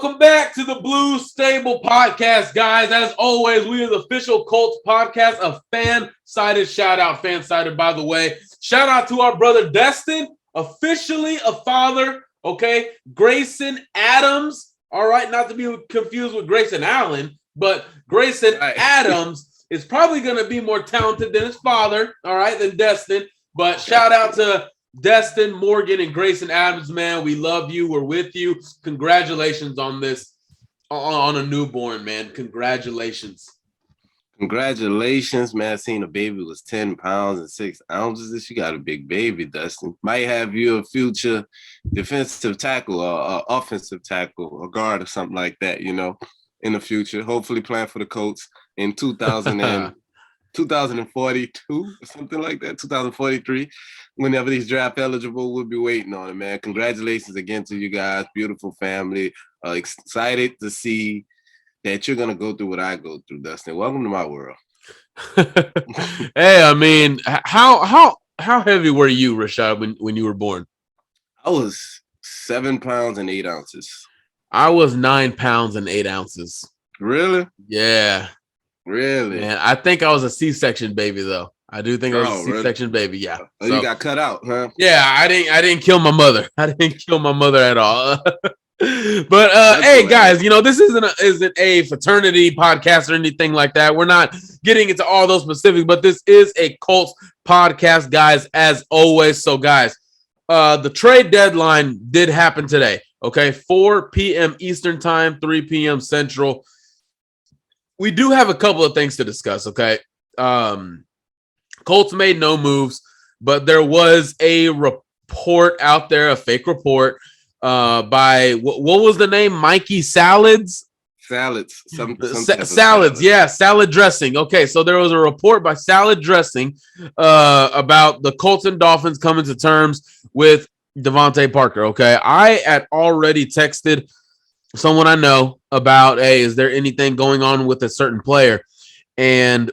Welcome back to the Blue Stable Podcast, guys. As always, we are the official Colts podcast of Fansided. Shout out Fansided, by the way. Shout out to our brother Destin, officially a father, okay? Grayson Adams, all right? Not to be confused with Grayson Allen, but Grayson Adams is probably going to be more talented than his father, all right, than Destin. But shout out to Destin, Morgan, and Grayson Adams, man. We love you. We're with you. Congratulations on this, on a newborn, man. Congratulations. Congratulations, man. I seen a baby was 10 pounds and 6 ounces. You got a big baby, Dustin. Might have you a future defensive tackle or offensive tackle or guard or something like that, you know, in the future. Hopefully playing for the Colts in 2042 or something like that, 2043. Whenever he's draft eligible, we'll be waiting on him, man. Congratulations again to you guys. Beautiful family. Excited to see that you're going to go through what I go through, Dustin. Welcome to my world. Hey, I mean, how heavy were you, Rashad, when you were born? I was 7 pounds and 8 ounces. I was 9 pounds and 8 ounces. Really? Yeah. Really? Man, I think I was a C-section baby, though. I do think I was a C-section baby, yeah. Oh, so, you got cut out, huh? Yeah, I didn't kill my mother. I didn't kill my mother at all. But hey, guys, you know, this isn't a fraternity podcast or anything like that. We're not getting into all those specifics, but this is a Colts podcast, guys, as always. So, guys, the trade deadline did happen today, okay? 4 p.m. Eastern time, 3 p.m. Central. We do have a couple of things to discuss, okay? Colts made no moves, but there was a report out there, a fake report by what was the name? Mikey Salads? Salads. Salads, yeah, salad dressing. Okay, so there was a report by Salad Dressing about the Colts and Dolphins coming to terms with Devonte Parker, okay? I had already texted someone I know about, hey, is there anything going on with a certain player? And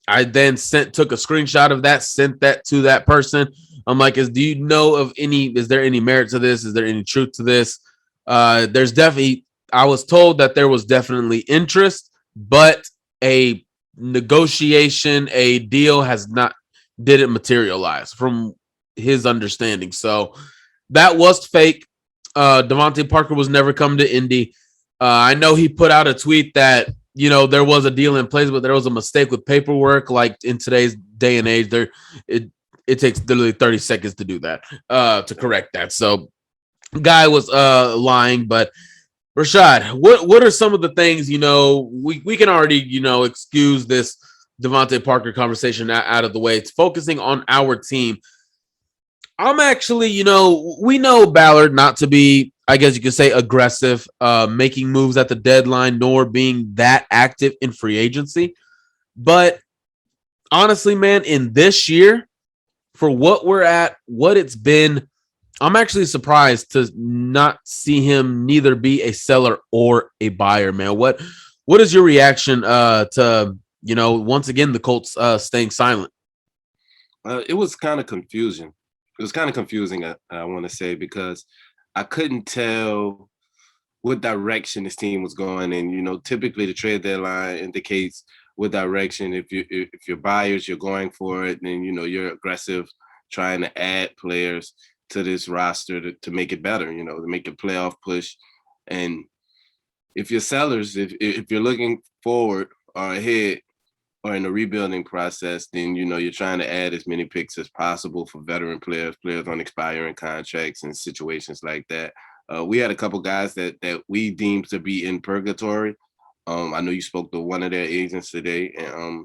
I then took a screenshot of that, sent that to that person. I'm like, is there any merit to this? Is there any truth to this? There's definitely, I was told that there was definitely interest, but a negotiation, a deal didn't materialize from his understanding. So that was fake. Devonte Parker was never coming to Indy. I know he put out a tweet that, you know, there was a deal in place, but there was a mistake with paperwork. Like in today's day and age, it takes literally 30 seconds to do that, to correct that. So guy was lying, but Rashad, what are some of the things, you know, we can already, you know, excuse this Devonte Parker conversation out of the way. It's focusing on our team. I'm actually, you know, we know Ballard not to be, I guess you could say, aggressive, making moves at the deadline, nor being that active in free agency. But honestly, man, in this year, for what we're at, what it's been, I'm actually surprised to not see him neither be a seller or a buyer, man. What is your reaction to, you know, once again, the Colts staying silent? It was kind of confusing. It was kind of confusing, I want to say, because I couldn't tell what direction this team was going in. You know, typically the trade deadline indicates what direction. If you're buyers, you're going for it, and you know you're aggressive, trying to add players to this roster to make it better. You know, to make a playoff push. And if you're sellers, if you're looking forward or ahead, or in the rebuilding process, then, you know, you're trying to add as many picks as possible for veteran players on expiring contracts and situations like that. We had a couple guys that we deemed to be in purgatory. I know you spoke to one of their agents today, and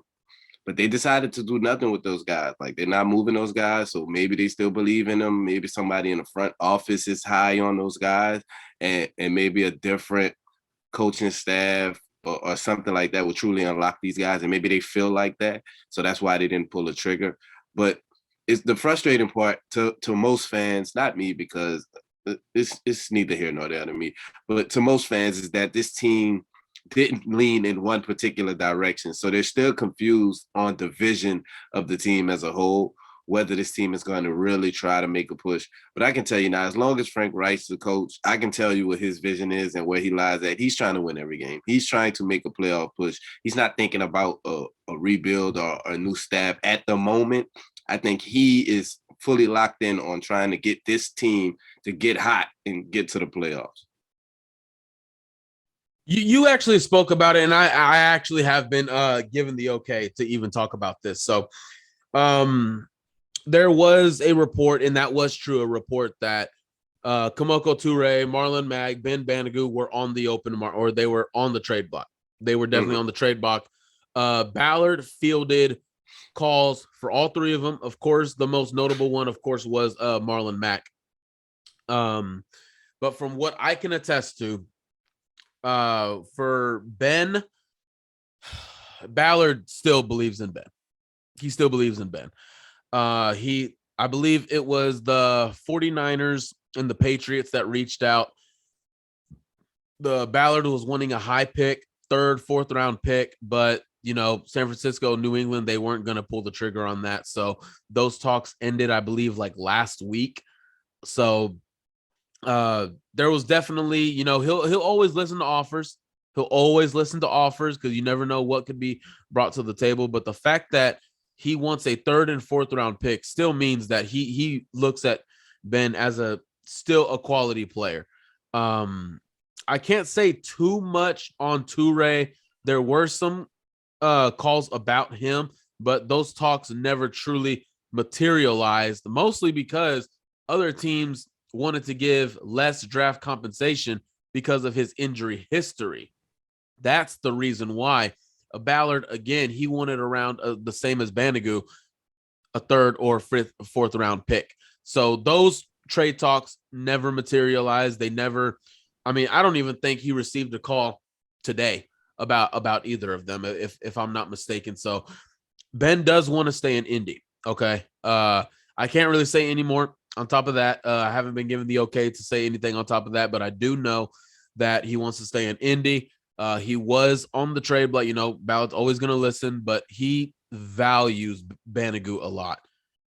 but they decided to do nothing with those guys. Like, they're not moving those guys, so maybe they still believe in them. Maybe somebody in the front office is high on those guys, and maybe a different coaching staff or something like that will truly unlock these guys, and maybe they feel like that, so that's why they didn't pull the trigger. But it's the frustrating part to most fans, not me, because it's neither here nor there to me, but to most fans, is that this team didn't lean in one particular direction, so they're still confused on the vision of the team as a whole. whether this team is going to really try to make a push. But I can tell you now, as long as Frank Reich's the coach, I can tell you what his vision is and where he lies at. He's trying to win every game. He's trying to make a playoff push. He's not thinking about a rebuild or a new staff at the moment. I think he is fully locked in on trying to get this team to get hot and get to the playoffs. You actually spoke about it, and I actually have been given the okay to even talk about this. So there was a report, and that was true, a report that Kamoko Toure, Marlon Mack, Ben Bandigu were on the open market, or they were on the trade block. They were definitely on the trade block. Ballard fielded calls for all three of them. Of course, the most notable one, of course, was Marlon Mack. But from what I can attest to, for Ben, Ballard still believes in Ben. He still believes in Ben. I believe it was the 49ers and the Patriots that reached out. The Ballard was wanting a high pick, 3rd, 4th round pick, but San Francisco, New England, they weren't going to pull the trigger on that. So those talks ended, I believe, like last week. So there was definitely, he'll always listen to offers. He'll always listen to offers because you never know what could be brought to the table. But the fact that he wants a 3rd and 4th round pick still means that he looks at Ben as still a quality player. I can't say too much on Toure. There were some calls about him, but those talks never truly materialized, mostly because other teams wanted to give less draft compensation because of his injury history. That's the reason why. Ballard, again, he wanted around the same as Bandigu, a 3rd or 4th round pick. So those trade talks never materialized. They never, I don't even think he received a call today about either of them, if I'm not mistaken. So Ben does want to stay in Indy. Okay. I can't really say any more on top of that. I haven't been given the okay to say anything on top of that, but I do know that he wants to stay in Indy. He was on the trade block. Ballard's always going to listen, but he values Bandigu a lot.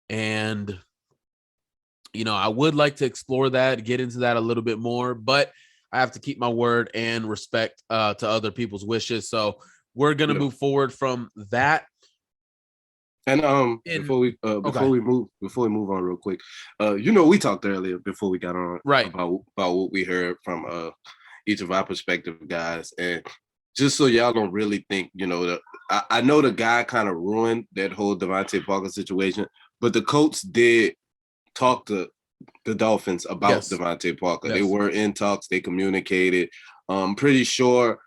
And, I would like to explore that, get into that a little bit more, but I have to keep my word and respect to other people's wishes. So we're going to move forward from that. And before we move on real quick, we talked earlier before we got on about what we heard from each of our prospective guys, and just so y'all don't really think, I know the guy kind of ruined that whole Devonte Parker situation, but the Colts did talk to the Dolphins about Devonte Parker. Yes. They were in talks. They communicated. I'm pretty sure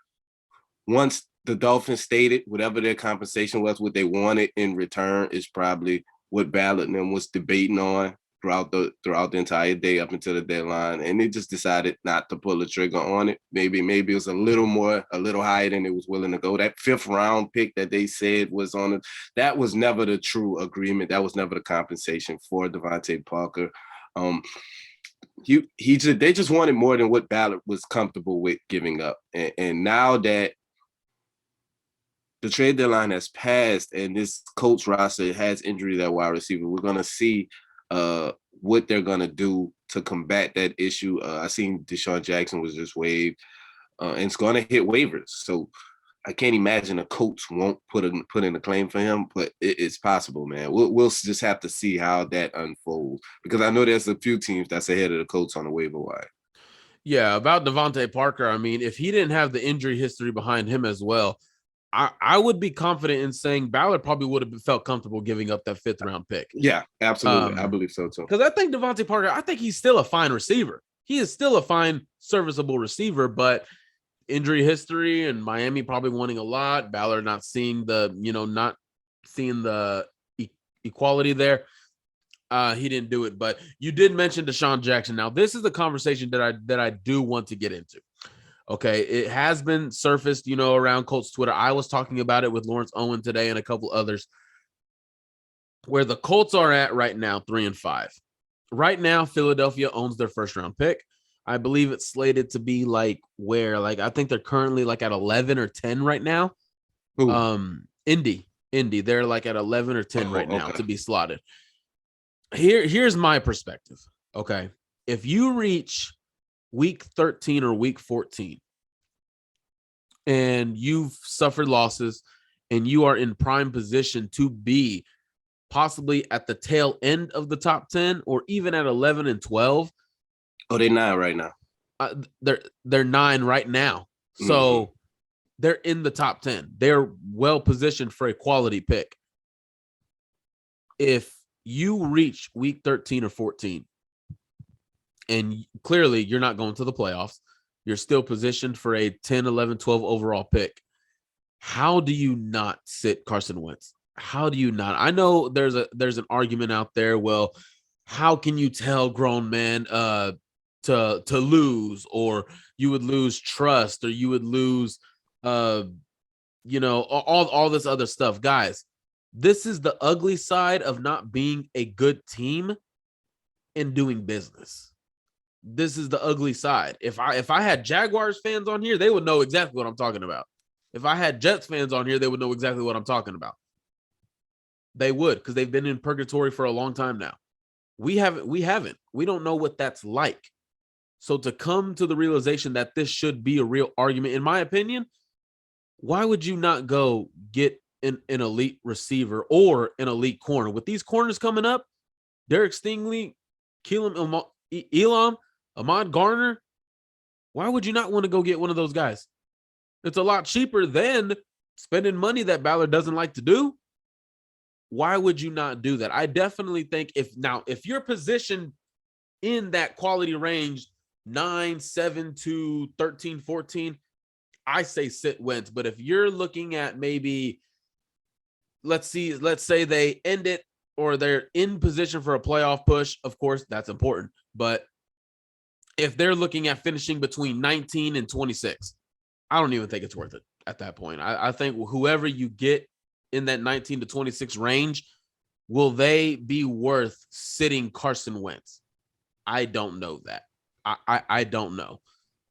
once the Dolphins stated whatever their compensation was, what they wanted in return is probably what Ballard and them was debating on throughout the entire day up until the deadline. And they just decided not to pull the trigger on it. Maybe it was a little higher than it was willing to go. That 5th round pick that they said was on it, that was never the true agreement. That was never the compensation for Devonte Parker. They just wanted more than what Ballard was comfortable with giving up. And now that the trade deadline has passed and this Colts roster has injury at wide receiver, we're going to see what they're going to do to combat that issue. I seen Deshaun Jackson was just waived and it's going to hit waivers. So I can't imagine the Colts won't put in a claim for him, but it's possible, man. We'll just have to see how that unfolds because I know there's a few teams that's ahead of the Colts on the waiver wire. Yeah, about Devonte Parker, if he didn't have the injury history behind him as well, I would be confident in saying Ballard probably would have felt comfortable giving up that 5th round pick. Yeah, absolutely. I believe so too. Because I think Devonte Parker, I think he's still a fine receiver. He is still a fine, serviceable receiver, but injury history and Miami probably wanting a lot. Ballard not seeing the equality there. He didn't do it. But you did mention Deshaun Jackson. Now, this is the conversation that I do want to get into. Okay, it has been surfaced, around Colts Twitter. I was talking about it with Lawrence Owen today and a couple others, where the Colts are at right now, 3-5. Right now, Philadelphia owns their 1st round pick. I believe it's slated to be I think they're currently at 11 or 10 right now. Ooh. Indy, they're at 11 or 10 now to be slotted. Here's my perspective. Okay. If you reach week 13 or week 14 and you've suffered losses and you are in prime position to be possibly at the tail end of the top 10 or even at 11 and 12. Oh, they're 9 right now. They're 9 right now. So they're in the top 10. They're well positioned for a quality pick. If you reach week 13 or 14 and clearly you're not going to the playoffs, you're still positioned for a 10, 11, 12 overall pick. How do you not sit Carson Wentz? How do you not? I know there's an argument out there. Well, how can you tell grown men to lose, or you would lose trust, or you would lose all this other stuff. Guys, this is the ugly side of not being a good team and doing business. This is the ugly side. If I had Jaguars fans on here, they would know exactly what I'm talking about. If I had Jets fans on here, they would know exactly what I'm talking about. They would, because they've been in purgatory for a long time now. We haven't. We don't know what that's like. So to come to the realization that this should be a real argument, in my opinion, why would you not go get an elite receiver or an elite corner? With these corners coming up, Derek Stingley, Elam, Ahmad Garner, why would you not want to go get one of those guys? It's a lot cheaper than spending money that Ballard doesn't like to do. Why would you not do that? I definitely think if you're positioned in that quality range, 9, 7 to 13, 14, I say sit Wentz. But if you're looking at maybe, let's say they end it or they're in position for a playoff push, of course, that's important. But if they're looking at finishing between 19 and 26, I don't even think it's worth it at that point. I think whoever you get in that 19 to 26 range, will they be worth sitting Carson Wentz? I don't know that. I don't know.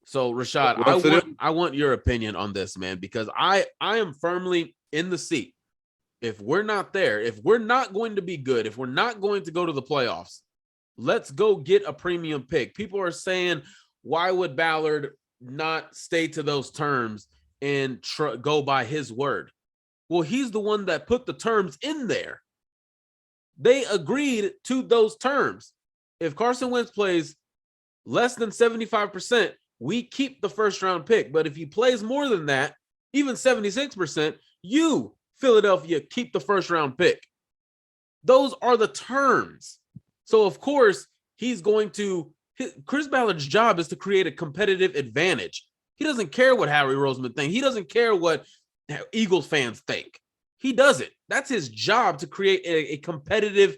So Rashad, I want your opinion on this, man, because I am firmly in the seat. If we're not there, if we're not going to be good, if we're not going to go to the playoffs, let's go get a premium pick. People are saying, why would Ballard not stay to those terms and go by his word? Well, he's the one that put the terms in there. They agreed to those terms. If Carson Wentz plays less than 75%, we keep the first round pick. But if he plays more than that, even 76%, you, Philadelphia, keep the first round pick. Those are the terms. So, of course, Chris Ballard's job is to create a competitive advantage. He doesn't care what Harry Roseman thinks. He doesn't care what Eagles fans think. He does it. That's his job, to create a competitive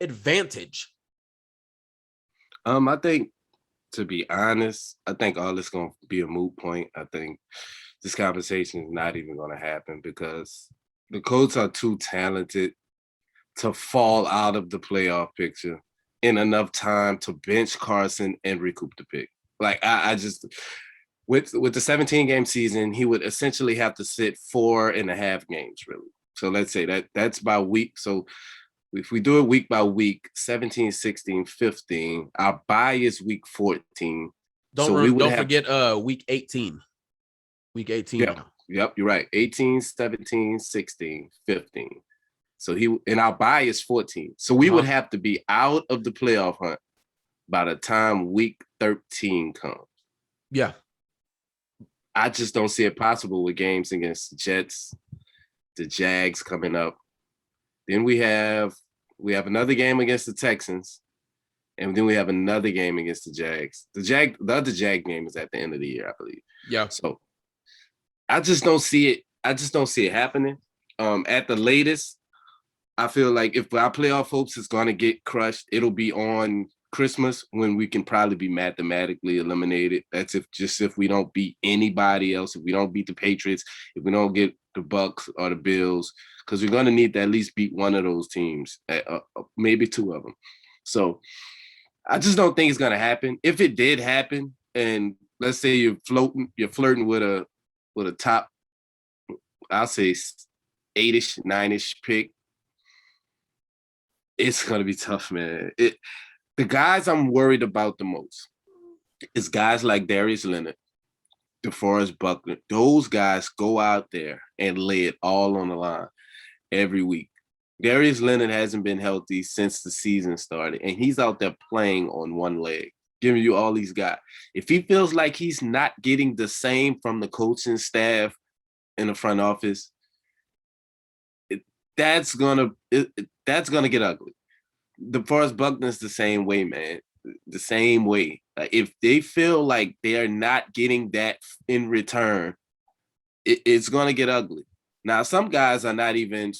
advantage. I think, to be honest, I think all this going to be a moot point. I think this conversation is not even going to happen because the Colts are too talented to fall out of the playoff picture in enough time to bench Carson and recoup the pick. Like I just with the 17-game season, he would essentially have to sit 4.5 games, really. So let's say that's by week. So if we do it week by week, 17, 16, 15, our bye is week 14. Don't forget week 18. Week 18 yep, now. Yep, you're right. 18, 17, 16, 15. So our bye is 14. So we would have to be out of the playoff hunt by the time week 13 comes. Yeah. I just don't see it possible with games against the Jets, the Jags coming up. Then we have another game against the Texans, and then we have another game against the Jags. The other Jag game is at the end of the year, I believe. Yeah. So I just don't see it. I just don't see it happening. At the latest, I feel like if our playoff hopes is going to get crushed, it'll be on Christmas when we can probably be mathematically eliminated. That's if we don't beat anybody else, if we don't beat the Patriots, if we don't get the Bucks or the Bills, because we're going to need to at least beat one of those teams, maybe two of them. So I just don't think it's going to happen. If it did happen, and let's say you're flirting with a top, I'll say 8-ish, 9-ish pick, It's gonna be tough, man. The guys I'm worried about the most is guys like Darius Leonard, DeForest Buckner. Those guys go out there and lay it all on the line every week. Darius Leonard hasn't been healthy since the season started, and he's out there playing on one leg, giving you all these guys. If he feels like he's not getting the same from the coaching staff in the front office, that's gonna get ugly. DeForest Buckner's the same way, man. The same way. If they feel like they are not getting that in return, it's gonna get ugly. Now, some guys are not even.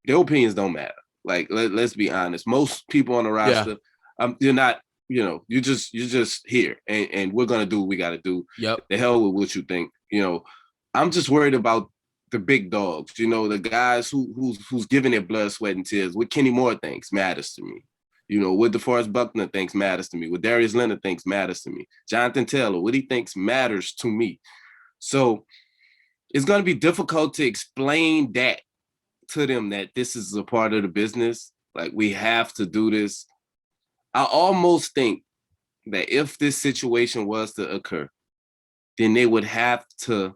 Their opinions don't matter. Like, let's be honest. Most people on the roster, you're not. You know, you're just here, and we're gonna do what we got to do. Yep. The hell with what you think. You know, I'm just worried about the big dogs. You know, the guys who's giving their blood, sweat, and tears. What Kenny Moore thinks matters to me. You know, what DeForest Buckner thinks matters to me. What Darius Leonard thinks matters to me. Jonathan Taylor, what he thinks matters to me. So it's going to be difficult to explain that to them, that this is a part of the business. Like, we have to do this. I almost think that if this situation was to occur, then they would have to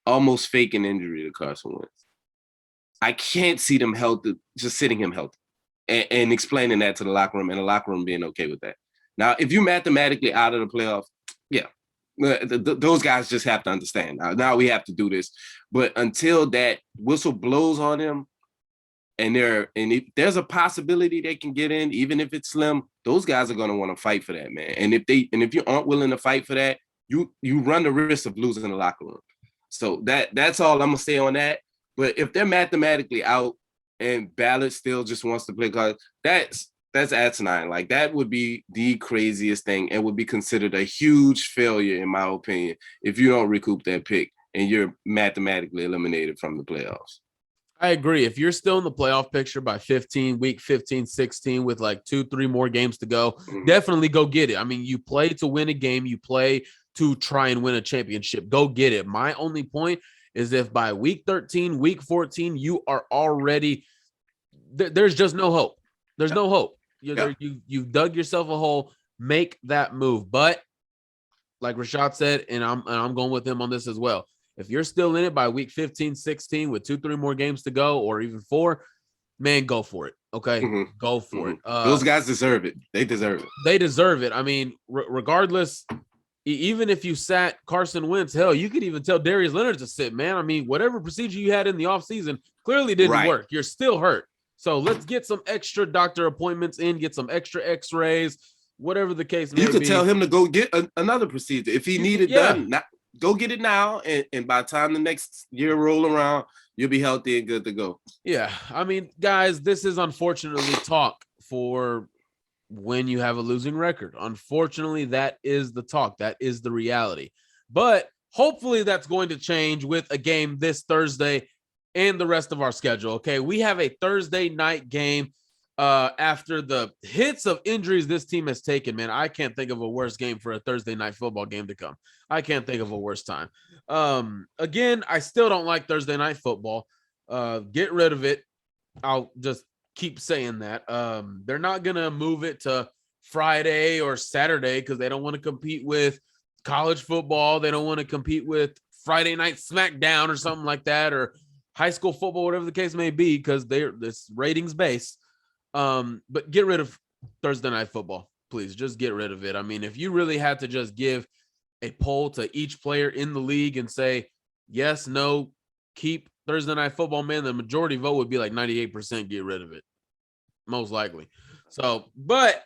almost fake an injury to Carson Wentz. I can't see them healthy, just sitting him healthy and explaining that to the locker room, and the locker room being okay with that. Now, if you mathematically out of the playoffs, yeah, those guys just have to understand. Now we have to do this. But until that whistle blows on them, and if there's a possibility they can get in, even if it's slim, those guys are going to want to fight for that, man. And if you aren't willing to fight for that, you run the risk of losing the locker room. So that's all I'm gonna say on that. But if they're mathematically out and Ballard still just wants to play cards, that's asinine. Like, that would be the craziest thing, and would be considered a huge failure, in my opinion, if you don't recoup that pick and you're mathematically eliminated from the playoffs. I agree. If you're still in the playoff picture by week 15, 16, with like 2-3 more games to go, definitely go get it. I mean, you play to win a game, you play to try and win a championship. Go get it. My only point is, if by week 13, week 14, you are already there's just no hope. There's no hope. You've dug yourself a hole. Make that move. But like Rashad said, and I'm going with him on this as well, if you're still in it by week 15, 16 with 2-3 more games to go, or even 4, man, go for it. Okay. Go for it. Those guys deserve it. They deserve it. They deserve it. I mean, regardless, even if you sat Carson Wentz, hell, you could even tell Darius Leonard to sit, man. I mean, whatever procedure you had in the offseason clearly didn't work. You're still hurt. So let's get some extra doctor appointments in, get some extra x-rays, whatever the case may be. You could tell him to go get another procedure. If he needed done, go get it now. And by the time the next year roll around, you'll be healthy and good to go. Yeah. I mean, guys, this is unfortunately talk for when you have a losing record. Unfortunately, that is the talk. That is the reality. But hopefully that's going to change with a game this Thursday and the rest of our schedule. Okay, we have a Thursday night game after the hits of injuries this team has taken. Man, I can't think of a worse game for a Thursday night football game to come. I can't think of a worse time. Again, I still don't like Thursday night football. Get rid of it. I'll just keep saying that. They're not going to move it to Friday or Saturday because they don't want to compete with college football. They don't want to compete with Friday night SmackDown or something like that, or high school football, whatever the case may be, because this ratings based. But get rid of Thursday night football, please. Just get rid of it. I mean, if you really had to just give a poll to each player in the league and say yes, no, keep Thursday night football, man, the majority vote would be like 98% get rid of it, most likely. So, but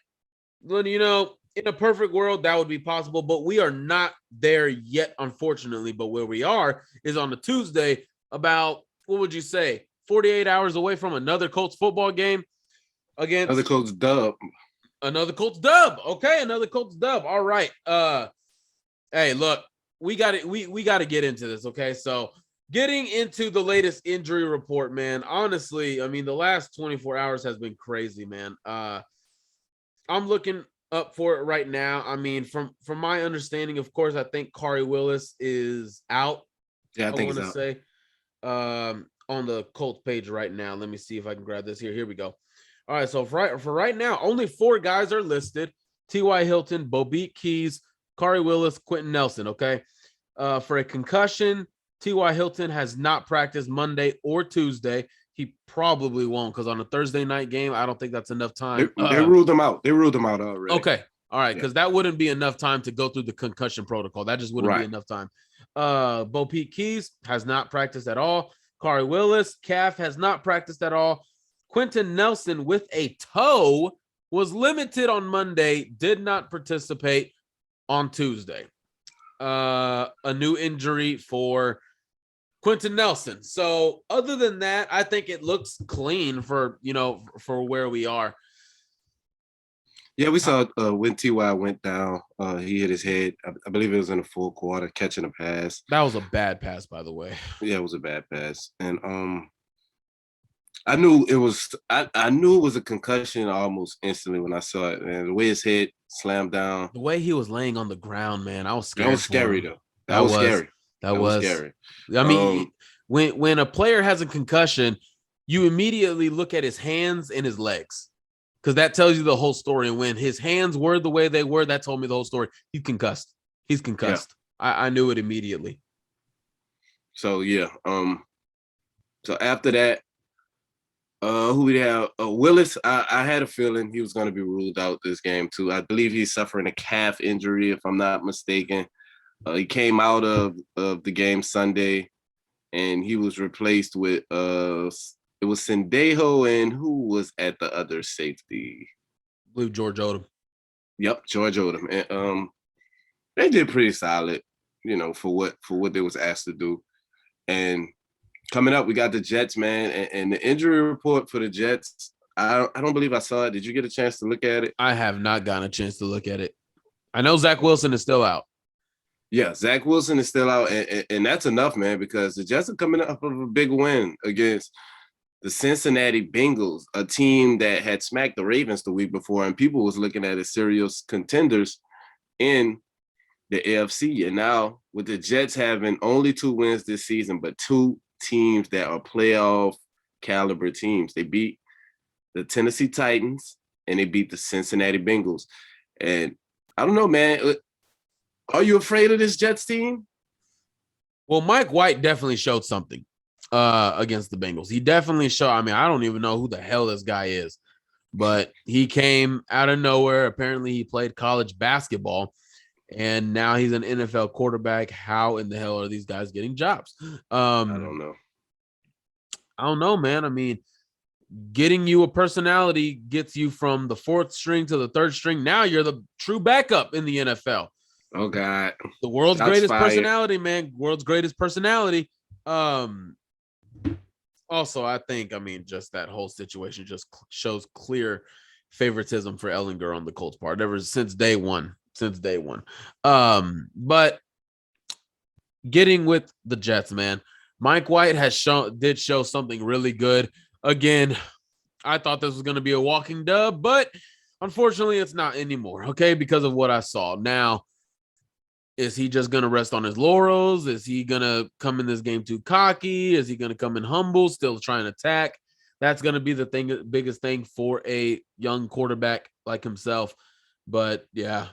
you know, in a perfect world, that would be possible, but we are not there yet, unfortunately. But where we are is on a Tuesday, about, what would you say, 48 hours away from another Colts football game against another Colts dub. Another Colts dub. Okay, another Colts dub. All right. Hey, look, we got it. We got to get into this. Okay, so getting into the latest injury report, man. Honestly, I mean, the last 24 hours has been crazy, man. I'm looking up for it right now. I mean, from my understanding, of course, I think Kari Willis is out. Yeah, I think want to say. on the Colts page right now. Let me see if I can grab this here. Here we go. All right, so for right now, only 4 guys are listed: T.Y. Hilton, Bobeek Keys, Kari Willis, Quentin Nelson. Okay, for a concussion, T.Y. Hilton has not practiced Monday or Tuesday. He probably won't because on a Thursday night game, I don't think that's enough time. They ruled him out. They ruled him out already. Okay, all right, because that wouldn't be enough time to go through the concussion protocol. That just wouldn't be enough time. Bobeek Keys has not practiced at all. Kari Willis, calf, has not practiced at all. Quentin Nelson with a toe was limited on Monday, did not participate on Tuesday. A new injury for Quentin Nelson. So other than that, I think it looks clean for where we are. Yeah, we saw when T.Y. went down, he hit his head. I believe it was in the fourth quarter, catching a pass. That was a bad pass, by the way. Yeah, it was a bad pass. And I knew it was a concussion almost instantly when I saw it. And the way his head slammed down. The way he was laying on the ground, man, I was scared. That was scary, though. That was scary. That was scary. I mean, when a player has a concussion, you immediately look at his hands and his legs, because that tells you the whole story. And when his hands were the way they were, that told me the whole story. He's concussed. Yeah. I knew it immediately. So yeah. So after that, who we have? Willis. I had a feeling he was going to be ruled out this game too. I believe he's suffering a calf injury, if I'm not mistaken. He came out of the game Sunday, and he was replaced with it was Sendejo, and who was at the other safety? I believe George Odom. Yep, George Odom. And they did pretty solid, for what they was asked to do. And coming up, we got the Jets, man, and the injury report for the Jets. I don't believe I saw it. Did you get a chance to look at it? I have not gotten a chance to look at it. I know Zach Wilson is still out. Yeah, Zach Wilson is still out, and that's enough, man, because the Jets are coming up with a big win against the Cincinnati Bengals, a team that had smacked the Ravens the week before, and people was looking at as serious contenders in the AFC. And now with the Jets having only 2 wins this season, but 2 teams that are playoff caliber teams. They beat the Tennessee Titans and they beat the Cincinnati Bengals. And I don't know, man. Are you afraid of this Jets team? Well, Mike White definitely showed something against the Bengals. He definitely showed. I mean, I don't even know who the hell this guy is, but he came out of nowhere. Apparently, he played college basketball, and now he's an NFL quarterback. How in the hell are these guys getting jobs? I don't know. I don't know, man. I mean, getting you a personality gets you from the 4th string to the 3rd string. Now you're the true backup in the NFL. Oh, God. The world's greatest personality, man. World's greatest personality. Also, I think, just that whole situation just shows clear favoritism for Ellinger on the Colts part ever since day one. But getting with the Jets, man, Mike White did show something really good. Again, I thought this was going to be a walking dub, but unfortunately it's not anymore, okay, because of what I saw. Now, is he just going to rest on his laurels? Is he going to come in this game too cocky? Is he going to come in humble, still trying to attack? That's going to be the biggest thing for a young quarterback like himself. But, yeah,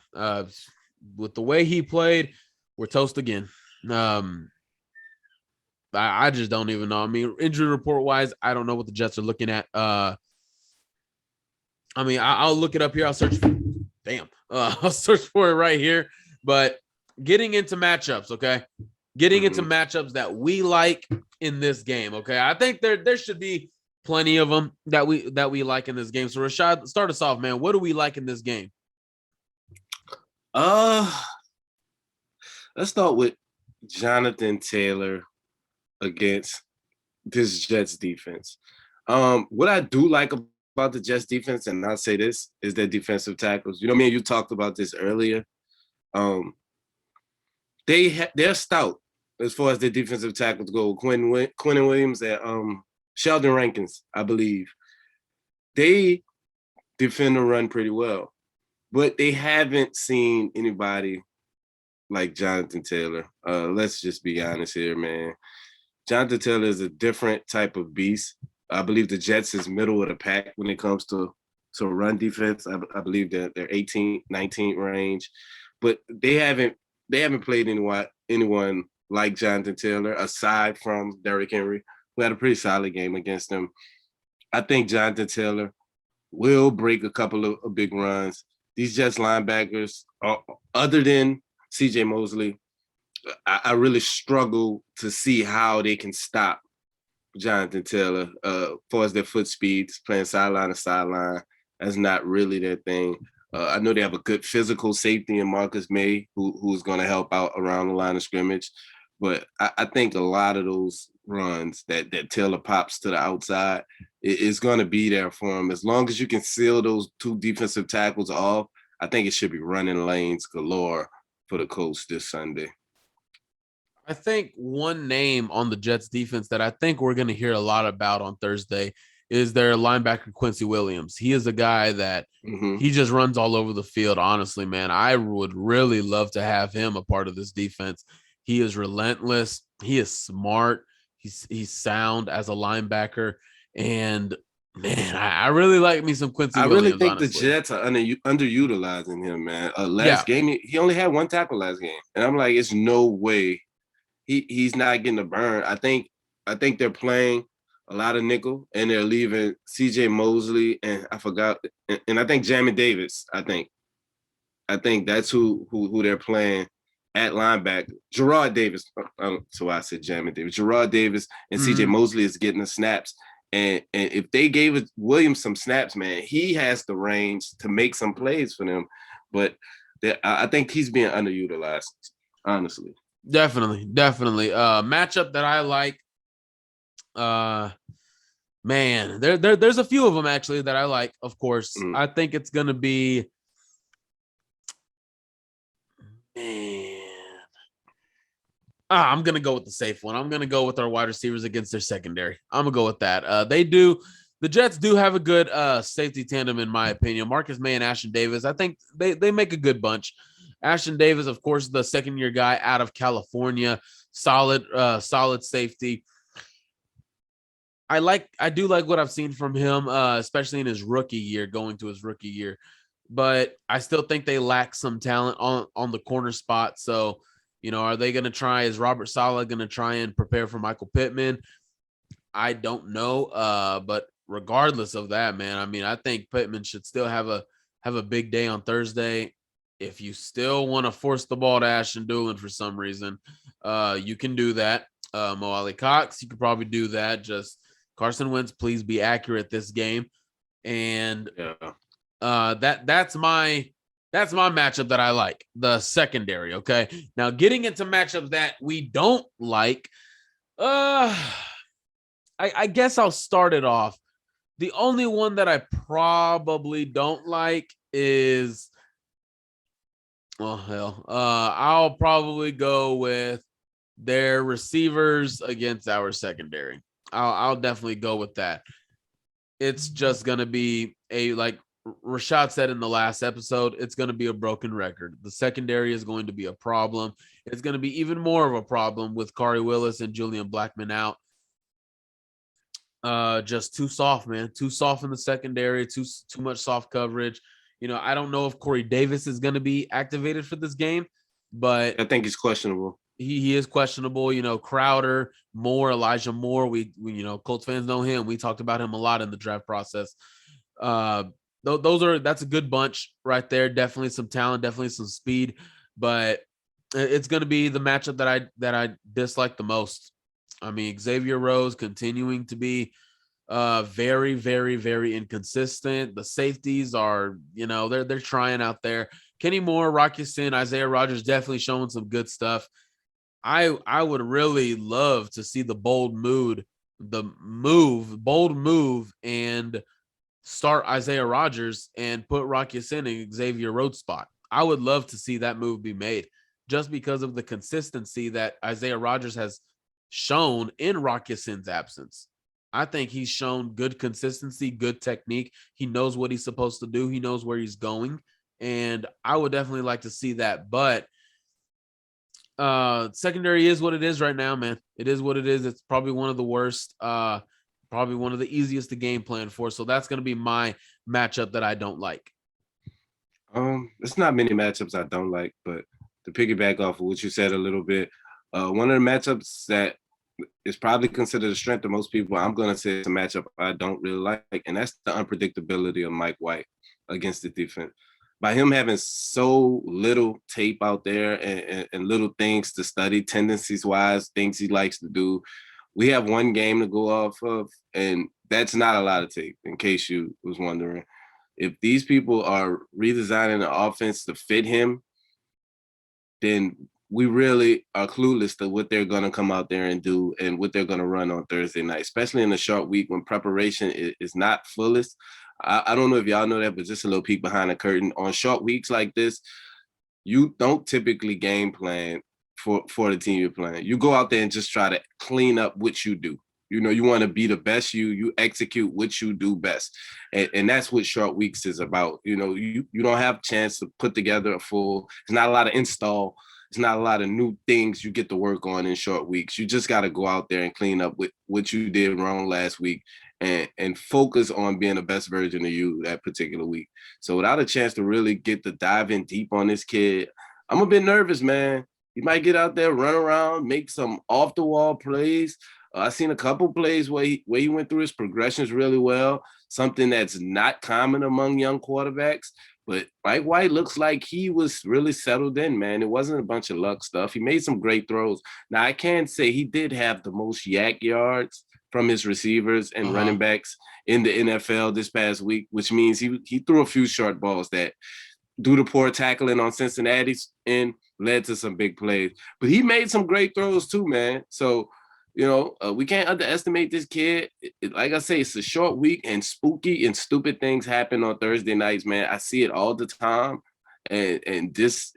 with the way he played, we're toast again. I just don't even know. I mean, injury report-wise, I don't know what the Jets are looking at. I'll look it up here. I'll search for it right here. But getting into matchups, okay? Getting into matchups that we like in this game, okay? I think there should be plenty of them that we like in this game. So, Rashad, start us off, man. What do we like in this game? Let's start with Jonathan Taylor against this Jets defense. What I do like about the Jets defense, and I'll say this, is their defensive tackles. You know, me and you talked about this earlier. They're stout as far as their defensive tackles go. Quinn Williams and Sheldon Rankins, I believe. They defend the run pretty well, but they haven't seen anybody like Jonathan Taylor. Let's just be honest here, man. Jonathan Taylor is a different type of beast. I believe the Jets is middle of the pack when it comes to run defense. I believe that they're 18th, 19th range, but they haven't played anyone like Jonathan Taylor aside from Derrick Henry, who had a pretty solid game against them. I think Jonathan Taylor will break a couple of big runs. These Jets linebackers, other than C.J. Mosley, I really struggle to see how they can stop Jonathan Taylor. As far as their foot speeds, playing sideline to sideline, that's not really their thing. I know they have a good physical safety in Marcus May, who's going to help out around the line of scrimmage. But I think a lot of those runs that Taylor pops to the outside is going to be there for him. As long as you can seal those two defensive tackles off, I think it should be running lanes galore for the Colts this Sunday. I think one name on the Jets defense that I think we're going to hear a lot about on Thursday is their linebacker, Quincy Williams. He is a guy that he just runs all over the field. Honestly, man, I would really love to have him a part of this defense. He is relentless. He is smart. He's sound as a linebacker. And man, I really like me some Quincy Williams. I really think honestly. the Jets are underutilizing him, man. Last game, he only had one tackle last game. And I'm like, it's no way he's not getting a burn. I think they're playing a lot of nickel, and they're leaving C.J. Mosley and I forgot, and I think Jamin Davis. I think that's who they're playing at linebacker. Gerard Davis. So I said Jamin Davis. Gerard Davis and C.J. Mosley is getting the snaps. And if they gave Williams some snaps, man, he has the range to make some plays for them. But I think he's being underutilized, honestly. Definitely. Matchup that I like. Man, there's a few of them actually that I like. Of course, I think it's gonna be. Man, I'm gonna go with the safe one. I'm gonna go with our wide receivers against their secondary. I'm gonna go with that. The Jets do have a good safety tandem in my opinion. Marcus May and Ashton Davis. I think they make a good bunch. Ashton Davis, of course, the second-year guy out of California, solid safety. I do like what I've seen from him, especially in his rookie year, going to his rookie year. But I still think they lack some talent on the corner spot. So, are they going to try? Is Robert Saleh going to try and prepare for Michael Pittman? I don't know. But regardless of that, man, I mean, I think Pittman should still have a big day on Thursday. If you still want to force the ball to Ashton Dulin for some reason, you can do that. Mo Ali Cox, you could probably do that. Just Carson Wentz, please be accurate this game. And that's my matchup that I like, the secondary. Okay. Now getting into matchups that we don't like, I guess I'll start it off. The only one that I probably don't like is I'll probably go with their receivers against our secondary. I'll definitely go with that. It's just going to be like Rashad said in the last episode, it's going to be a broken record. The secondary is going to be a problem. It's going to be even more of a problem with Kari Willis and Julian Blackman out. Just too soft, man. Too soft in the secondary. Too much soft coverage. I don't know if Corey Davis is going to be activated for this game, but I think he's questionable. He is questionable. Crowder, Moore, Elijah Moore. We Colts fans know him. We talked about him a lot in the draft process. That's a good bunch right there. Definitely some talent, definitely some speed, but it's going to be the matchup that I dislike the most. I mean, Xavier Rose continuing to be very, very, very inconsistent. The safeties are, they're trying out there. Kenny Moore, Rocky Sin, Isaiah Rodgers definitely showing some good stuff. I would really love to see the bold move and start Isaiah Rodgers and put Rocky Sin in Xavier Rhodes' spot. I would love to see that move be made just because of the consistency that Isaiah Rodgers has shown in Rocky Sin's absence. I think he's shown good consistency, good technique. He knows what he's supposed to do. He knows where he's going. And I would definitely like to see that. But Secondary is what it is right now, man. It is what it is. It's probably one of the worst, probably one of the easiest to game plan for. So that's going to be my matchup that I don't like. It's not many matchups I don't like, but to piggyback off of what you said a little bit, one of the matchups that is probably considered a strength to most people, I'm going to say it's a matchup I don't really like, and that's the unpredictability of Mike White against the defense. By him having so little tape out there and little things to study, tendencies-wise, things he likes to do, we have one game to go off of, and that's not a lot of tape, in case you was wondering. If these people are redesigning the offense to fit him, then we really are clueless to what they're going to come out there and do and what they're going to run on Thursday night, especially in a short week when preparation is not fullest. I don't know if y'all know that, but just a little peek behind the curtain. On short weeks like this, you don't typically game plan for the team you're playing. You go out there and just try to clean up what you do. You know, you want to be the best you execute what you do best. And that's what short weeks is about. You know, you don't have a chance to put together a full, it's not a lot of install. It's not a lot of new things you get to work on in short weeks. You just got to go out there and clean up what you did wrong last week and focus on being the best version of you that particular week. So without a chance to really get to dive in deep on this kid, I'm a bit nervous, man. He might get out there, run around, make some off-the-wall plays. I've seen a couple plays where he went through his progressions really well, something that's not common among young quarterbacks. But Mike White looks like he was really settled in, man. It wasn't a bunch of luck stuff. He made some great throws. Now, I can say he did have the most yak yards from his receivers and running backs in the NFL this past week, which means he threw a few short balls that, due to poor tackling on Cincinnati's end, led to some big plays. But he made some great throws too, man. So, you know, we can't underestimate this kid. Like I say, it's a short week and spooky and stupid things happen on Thursday nights, man. I see it all the time. And this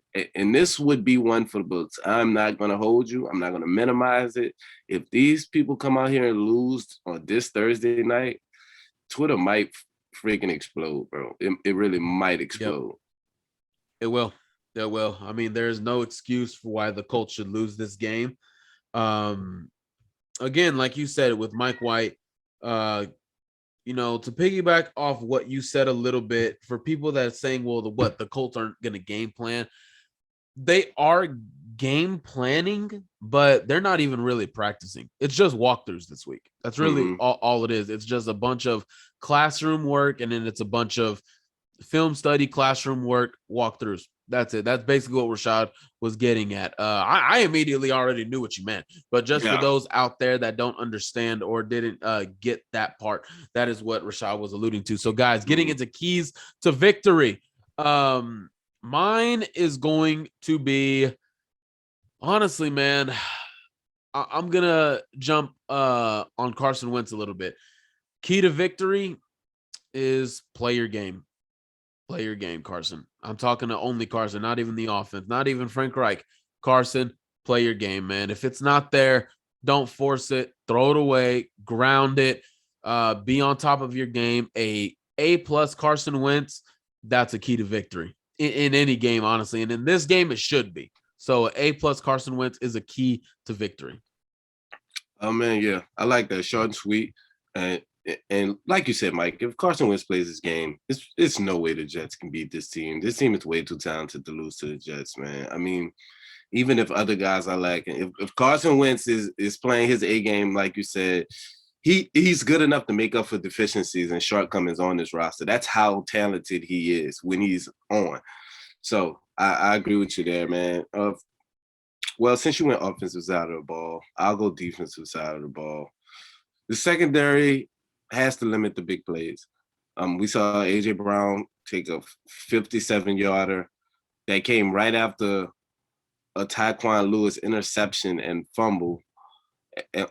would be one for the books. I'm not going to hold you. I'm not going to minimize it. If these people come out here and lose on this Thursday night, Twitter might freaking explode, bro. It really might explode. Yep. It will. It will. I mean, there's no excuse for why the Colts should lose this game. Again, like you said, with Mike White, you know, to piggyback off what you said a little bit, for people that are saying, well, the Colts aren't going to game plan. They are game planning, but they're not even really practicing. It's just walkthroughs this week. That's really all it is. It's just a bunch of classroom work, and then it's a bunch of film study, classroom work, walkthroughs. That's it. That's basically what Rashad was getting at. I immediately already knew what you meant, but just for those out there that don't understand or didn't get that part, that is what Rashad was alluding to. So, guys, getting into keys to victory. Mine is going to be, honestly, man, I'm going to jump on Carson Wentz a little bit. Key to victory is play your game. Play your game, Carson. I'm talking to only Carson, not even the offense, not even Frank Reich. Carson, play your game, man. If it's not there, don't force it. Throw it away. Ground it. Be on top of your game. A plus Carson Wentz, that's a key to victory in any game, honestly. And in this game, it should be. So A plus Carson Wentz is a key to victory. Oh, man, yeah. I like that. Short and sweet. And like you said, Mike, if Carson Wentz plays this game, it's no way the Jets can beat this team. This team is way too talented to lose to the Jets, man. I mean, even if other guys are lacking, if Carson Wentz is playing his A game, like you said, he's good enough to make up for deficiencies and shortcomings on this roster. That's how talented he is when he's on. So I agree with you there, man. Well, since you went offensive side of the ball, I'll go defensive side of the ball. The secondary has to limit the big plays. We saw A.J. Brown take a 57-yarder that came right after a Tyquan Lewis interception and fumble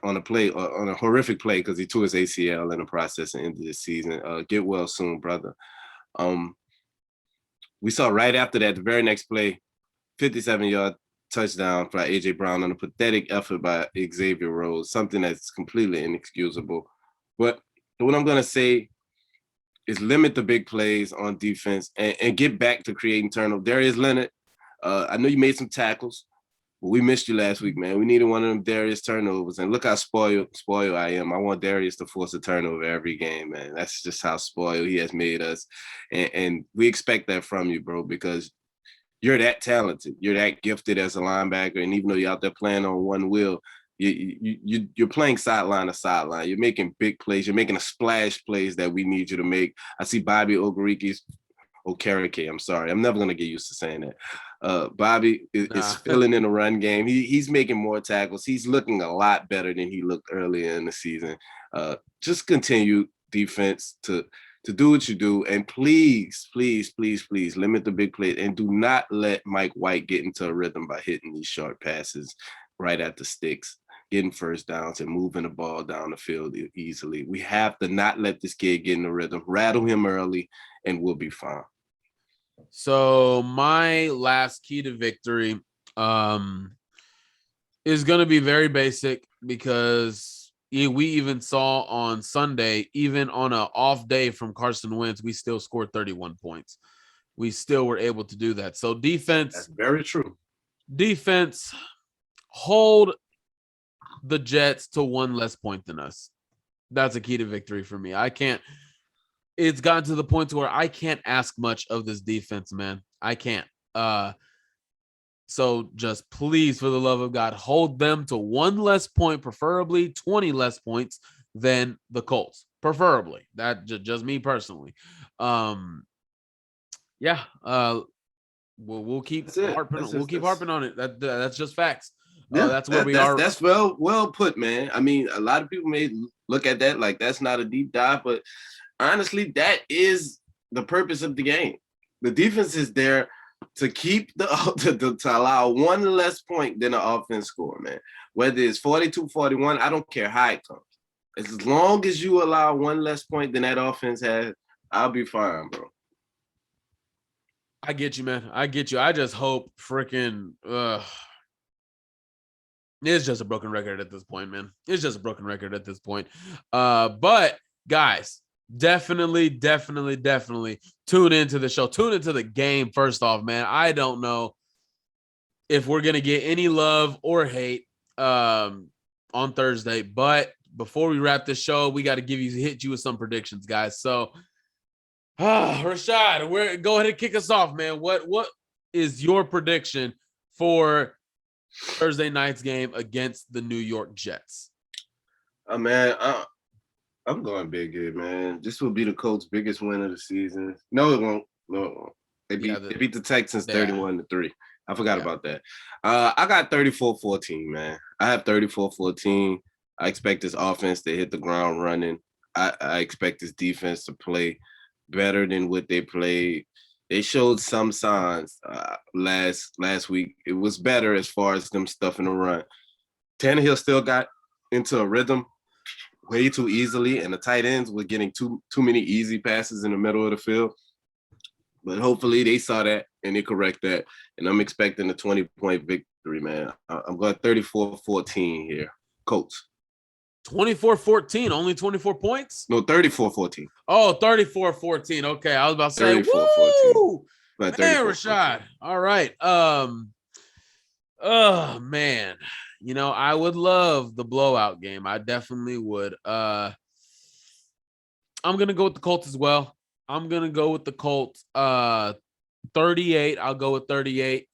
on a horrific play because he tore his ACL in the process and ended the season. Get well soon, brother. We saw right after that, the very next play, 57-yard touchdown by A.J. Brown on a pathetic effort by Xavier Rhodes, something that's completely inexcusable. But what I'm going to say is limit the big plays on defense and get back to creating turnovers. Darius Leonard, I know you made some tackles, We missed you last week, man. We needed one of them Darius turnovers. And look how spoiled I am. I want Darius to force a turnover every game, man. That's just how spoiled he has made us. And we expect that from you, bro, because you're that talented. You're that gifted as a linebacker. And even though you're out there playing on one wheel, you're playing sideline to sideline. You're making big plays. You're making a splash plays that we need you to make. I see Bobby Okereke. I'm sorry. I'm never going to get used to saying that. Bobby is filling in the run game. He's making more tackles. He's looking a lot better than he looked earlier in the season. Just continue defense to do what you do. And please, please, please, please limit the big plays and do not let Mike White get into a rhythm by hitting these short passes right at the sticks, getting first downs and moving the ball down the field easily. We have to not let this kid get in the rhythm, rattle him early, and we'll be fine. So my last key to victory is going to be very basic because we even saw on Sunday, even on an off day from Carson Wentz, we still scored 31 points. We still were able to do that. So defense. That's very true. Defense, hold the Jets to one less point than us. That's a key to victory for me. It's gotten to the point to where I can't ask much of this defense, man. I can't. So just please, for the love of God, hold them to one less point, preferably 20 less points than the Colts. Preferably. That just me personally. We'll keep harping on it. That's just facts. Yeah, that's where we are. That's well put, man. I mean, a lot of people may look at that like that's not a deep dive, but honestly, that is the purpose of the game. The defense is there to keep to allow one less point than the offense score, man. Whether it's 42-41, I don't care how it comes. As long as you allow one less point than that offense has, I'll be fine, bro. I get you, man. I get you. I just hope freaking it's just a broken record at this point, man. It's just a broken record at this point. But guys, definitely tune into the show. Tune into the game first off, man. I don't know if we're going to get any love or hate on Thursday, but before we wrap this show, we got to hit you with some predictions, guys. So, Rashad, go ahead and kick us off, man. What is your prediction for Thursday night's game against the New York Jets? Man, I'm going big here, man. This will be the Colts' biggest win of the season. No, it won't. No, it won't. They beat the Texans 31-3. I forgot about that. I got 34-14, man. I have 34-14. I expect this offense to hit the ground running. I expect this defense to play better than what they played. They showed some signs last week. It was better as far as them stuffing the run. Tannehill still got into a rhythm way too easily, and the tight ends were getting too many easy passes in the middle of the field. But hopefully they saw that and they correct that. And I'm expecting a 20-point victory, man. I'm going 34-14 here. Colts. 24-14, only 24 points? No, 34-14. Oh, 34-14. Okay, I was about to say, 34-14. Man, Rashad. All right. Man. You know, I would love the blowout game. I definitely would. I'm going to go with the Colts as well. I'm going to go with the Colts. 38. I'll go with 38.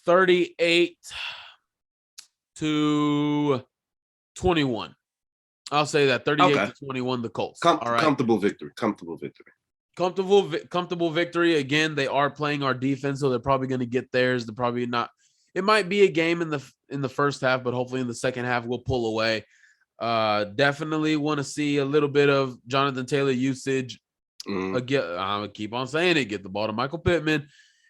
38-21. I'll say that 38-21, the Colts. All right. Comfortable victory. Comfortable victory. Again, they are playing our defense, so they're probably going to get theirs. They're probably not. It might be a game in the first half, but hopefully in the second half we'll pull away. Definitely want to see a little bit of Jonathan Taylor usage. Again, I'm gonna keep on saying it. Get the ball to Michael Pittman.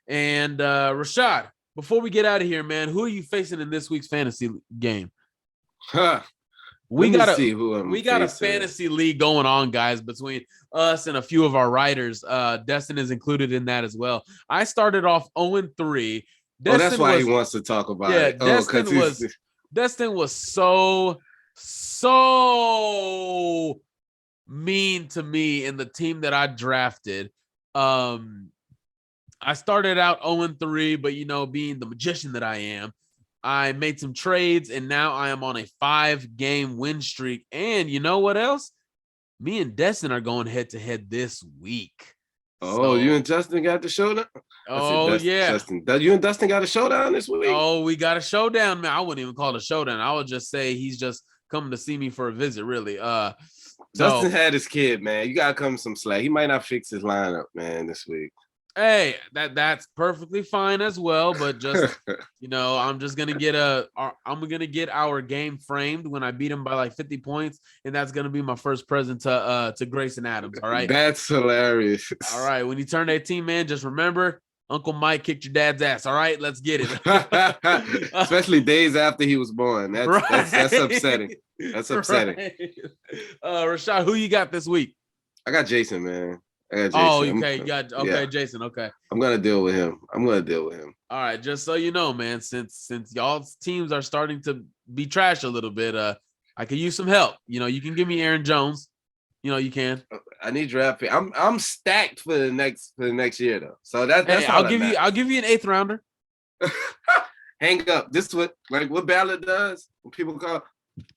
And Rashad, before we get out of here, man, who are you facing in this week's fantasy game? We got a fantasy league going on, guys, between us and a few of our writers. Destin is included in that as well. I started off 0-3. That's why he wants to talk about it. Destin was so mean to me in the team that I drafted. I started out 0-3, but being the magician that I am, I made some trades, and now I am on a 5-game win streak. And you know what else? Me and Destin are going head-to-head this week. Oh, you and Justin got the showdown? Yeah. Justin. You and Dustin got a showdown this week? Oh, we got a showdown, man. I wouldn't even call it a showdown. I would just say he's just coming to see me for a visit, really. Justin had his kid, man. You gotta come some slack. He might not fix his lineup, man, this week. Hey, that's perfectly fine as well, but just I'm just gonna get our game framed when I beat him by like 50 points, and that's gonna be my first present to Grayson Adams. All right, that's hilarious. All right, when you turn 18, man, just remember Uncle Mike kicked your dad's ass. All right, let's get it. Especially days after he was born. That's upsetting. That's upsetting. Right. Rashad, who you got this week? I got Jason, man. Oh, okay. You got Jason. Okay. I'm gonna deal with him. All right, just so you know, man, since y'all's teams are starting to be trash a little bit, I could use some help. You can give me Aaron Jones. You can. I need draft pick. I'm stacked for the next year though. So that's I'll give you an 8th rounder. Hang up. This is what Ballard does when people call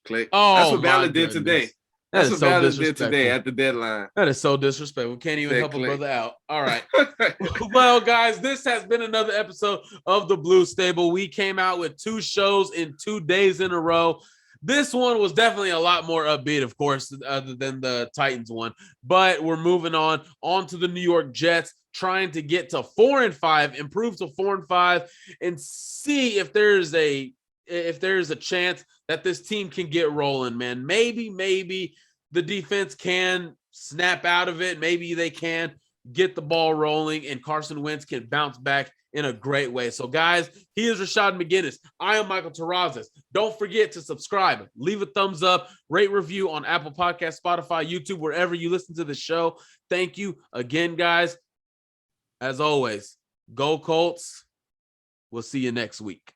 click. Oh, that's what Ballard did today. That's what Ballard did today at the deadline. That is so disrespectful. Can't even help a brother out. All right. Well, guys, this has been another episode of the Blue Stable. We came out with 2 shows in 2 days in a row. This one was definitely a lot more upbeat, of course, other than the Titans one. But we're moving on to the New York Jets, trying to get to 4-5, improve to 4-5, and see if there's a chance that this team can get rolling, man. Maybe the defense can snap out of it. Maybe they can get the ball rolling, and Carson Wentz can bounce back in a great way. So, guys, he is Rashad McGinnis. I am Michael Terrazas. Don't forget to subscribe, leave a thumbs up, rate, review on Apple Podcasts, Spotify, YouTube, wherever you listen to the show. Thank you again, guys. As always, go Colts. We'll see you next week.